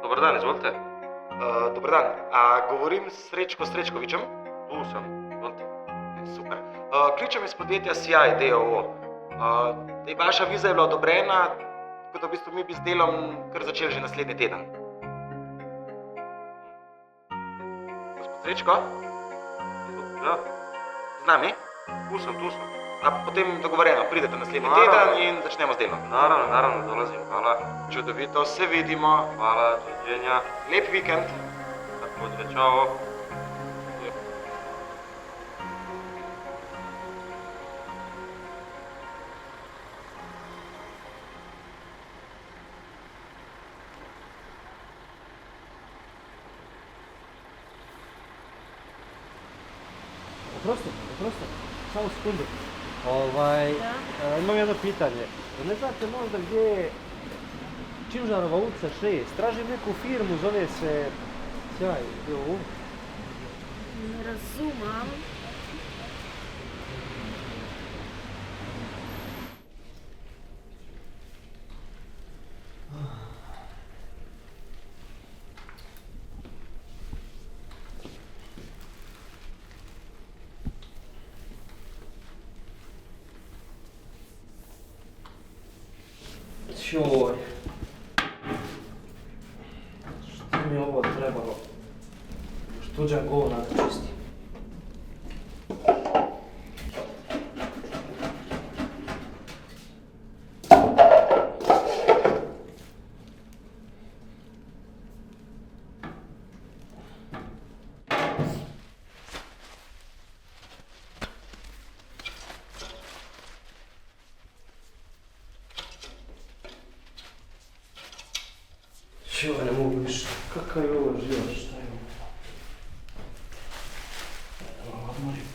Dobar dan, izvolite. Dobar dan, a govorim s Srečko Srečkovičem? Tu sam, izvolite. Super. Kličem iz podjetja Sijaj d.o.o. Vaša viza je bila odobrena, tako da v bistvu mi bi z delom kar začeli že naslednji teden. Gospod Srečko? Ja, Z nami? tu sem. A potem dogovorjeno, pridete naslednji Naravno. teden in začnemo z delom. Naravno, dolazim. Hvala. Čudovito, se vidimo. Hvala, doviđenja. Lep vikend. Također, čao. Oprosti, samo sekundu. Imam jedno pitanje. Ne znate možda gdje je Činžarova ulica 6? Tražim neku firmu, zove se Sjaj. Ne razumem. Joj. Što mi je ovo trebalo? Štuđan govna da čisti. Joj, ne mogu više. Kakav je ovo život, šta je ovo? Odmorim.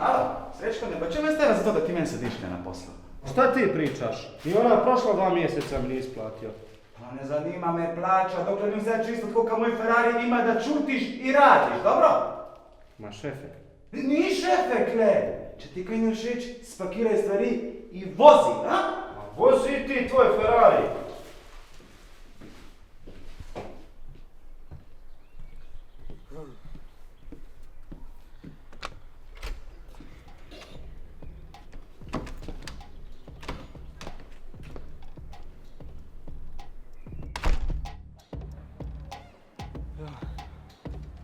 Alo, Srećko, ne pa čemu je stara za to da ti meni sediš na poslu? Šta ti pričaš? I ona prošla 2 mjeseca mi nije isplatio. Pa ne zanima me plaća, dokle mi uzeti čisto koliko moj Ferrari ima da čutiš i radiš, dobro? Ma šefe. Ni šefe, kle! Če ti kaj ne všeč, spakiraj stvari i vozi, a? Vozi ti tvoj Ferrari.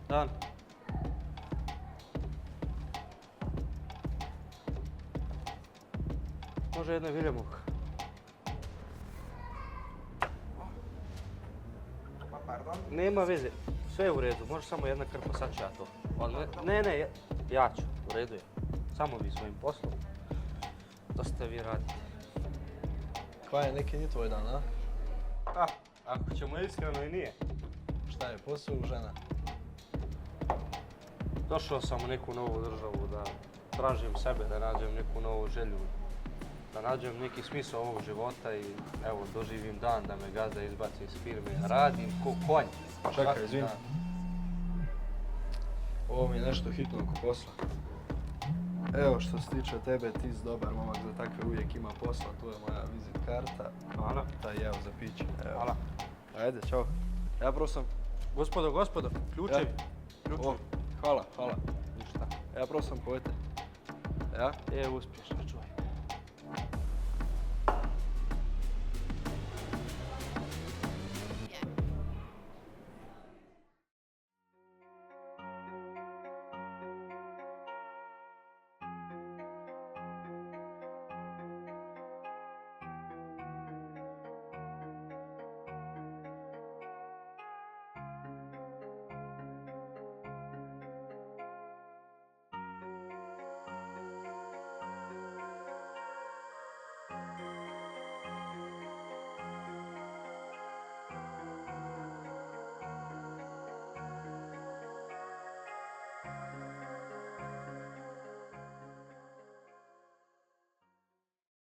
Dan. Može jedna viljemuka. Pa pardon? Nema veze, sve je u redu, može samo jedna krpa, sad ću ja to. Ne, ja ću, u redu je. Samo vi svojim poslom. Dosta vi radite. Kva je neki ni tvoj dan, a? Ako ćemo iskreno i nije. Šta je, posao žena? Došao sam u neku novu državu da tražim sebe, da nađem neku novu želju, da nađem neki smisao ovog života i evo doživim dan da me gazda izbaci iz firme. Radim ko konj. Čekaj, izvini. Ovo mi je nešto hitno oko posla. Evo što se tiče tebe, ti si dobar momak, za takve uvijek ima posla, tu je moja vizit karta. Hvala. Taj evo za piće. Evo. Hvala. Ajde, čao. Ja prosam. Gospodo, ključevi. O, hvala. Ništa. Ja prosam pojete. Ja? Uspješno, čuj.